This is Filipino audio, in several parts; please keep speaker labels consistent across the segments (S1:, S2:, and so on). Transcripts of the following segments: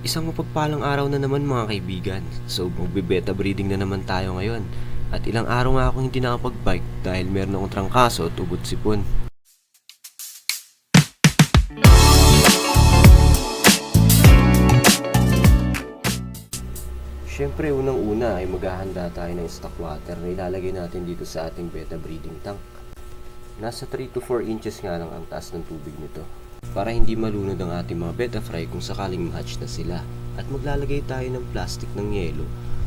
S1: Isang mapagpalang araw na naman mga kaibigan. So magbe-beta breeding na naman tayo ngayon. At ilang araw nga akong hindi nakapag-bike dahil meron akong trangkaso at ugot sipon. Siyempre unang-una ay maghahanda tayo ng stock water na ilalagay natin dito sa ating beta breeding tank. Nasa 3 to 4 inches nga lang ang taas ng tubig nito para hindi malunod ang ating mga beta fry kung sakaling ma-hatch na sila. At maglalagay tayo ng plastic ng yelo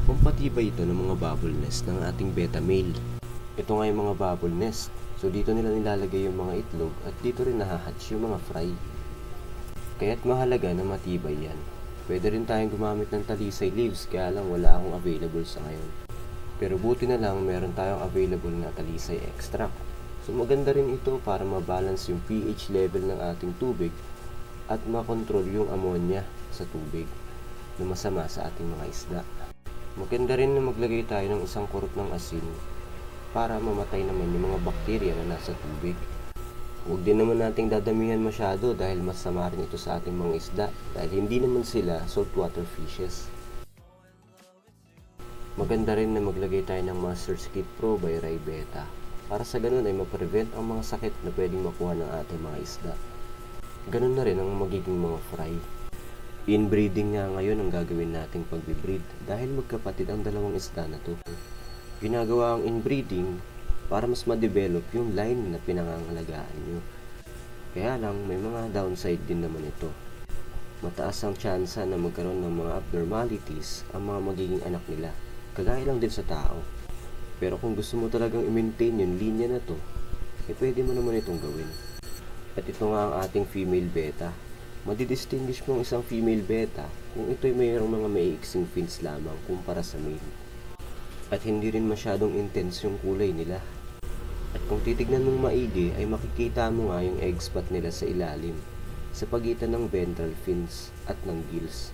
S1: kung patibay ito ng mga bubble nest ng ating beta male. Ito nga yung mga bubble nest. So dito nila nilalagay yung mga itlog at dito rin nahahatch yung mga fry. Kaya't mahalaga na matibay yan. Pwede rin tayong gumamit ng talisay leaves kaya lang wala akong available sa ngayon. Pero buti na lang meron tayong available na talisay extract. So maganda rin ito para mabalance yung pH level ng ating tubig at makontrol yung ammonia sa tubig na masama sa ating mga isda. Maganda rin na maglagay tayo ng isang kurot ng asin para mamatay naman yung mga bakterya na nasa tubig. Huwag din naman nating dadamihan masyado dahil masama rin ito sa ating mga isda dahil hindi naman sila saltwater fishes. Maganda rin na maglagay tayo ng Master's Kit Pro by Rai Beta para sa ganun ay ma-prevent ang mga sakit na pwedeng makuha ng ating mga isda. Ganun na rin ang magiging mga fry. Inbreeding nga ngayon ang gagawin nating pagbe-breed dahil magkapatid ang dalawang isda na to. Ginagawa ang inbreeding para mas ma-develop yung line na pinangangalagaan nyo. Kaya lang may mga downside din naman ito. Mataas ang tsansa na magkaroon ng mga abnormalities ang mga magiging anak nila, kagaya lang din sa tao. Pero kung gusto mo talagang i-maintain yung linya na to, pwede mo naman itong gawin. At ito nga ang ating female beta. Madidistinguish mo ang isang female beta kung ito'y mayroong mga maiiksing fins lamang kumpara sa male. At hindi rin masyadong intense yung kulay nila. At kung titignan mong maigi ay makikita mo nga yung egg spot nila sa ilalim sa pagitan ng ventral fins at ng gills.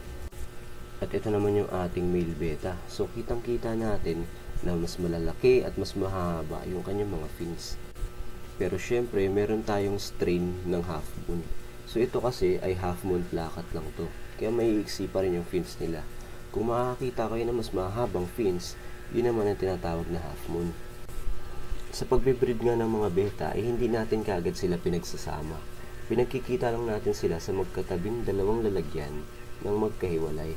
S1: At ito naman yung ating male beta. So kitang kita natin na mas malalaki at mas mahaba yung kanyang mga fins. Pero syempre meron tayong strain ng half moon. So ito kasi ay half moon plakat lang to. Kaya maiiksi pa rin yung fins nila. Kung makakita kayo na mas mahabang fins, yun naman ang tinatawag na half moon. Sa pagbe-breed nga ng mga beta ay hindi natin kaagad sila pinagsasama. Pinagkikita lang natin sila sa magkatabing dalawang lalagyan ng magkahiwalay.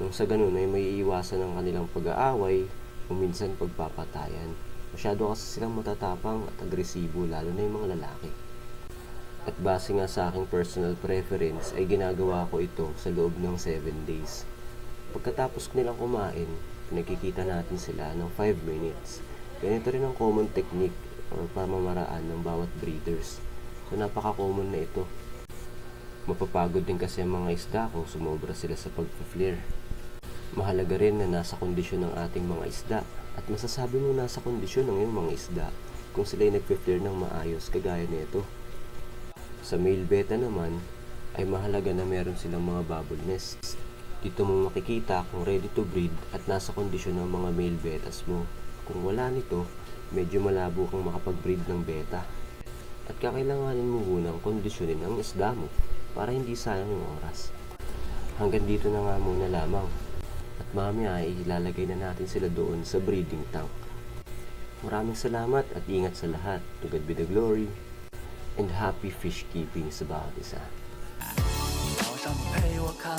S1: Nung sa ganun ay may iiwasan ng kanilang pag-aaway o minsan pagpapatayan. Masyado kasi silang matatapang at agresibo lalo na yung mga lalaki. At base nga sa aking personal preference ay ginagawa ko ito sa loob ng 7 days. Pagkatapos ko nilang kumain, pinagkikita natin sila ng 5 minutes. Ganito rin ang common technique o pamamaraan ng bawat breeders. So napaka-common na ito. Mapapagod din kasi ang mga isda kung sumobra sila sa pag-flare. Mahalaga rin na nasa kondisyon ng ating mga isda at masasabi mo nasa kondisyon ng iyong mga isda kung sila'y nag-flare ng maayos kagaya nito. Sa male beta naman ay mahalaga na meron silang mga bubble nests. Dito mo makikita kung ready to breed at nasa kondisyon ng mga male betas mo. Kung wala nito, medyo malabo kang makapag-breed ng beta. At kakailanganin mo munang kondisyonin ang isda mo para hindi sayang yung oras. Hanggang dito na nga muna lamang. At mamaya ay ilalagay na natin sila doon sa breeding tank. Maraming salamat at ingat sa lahat. To God be the glory and happy fish keeping sa bawat isa.
S2: 早上陪我看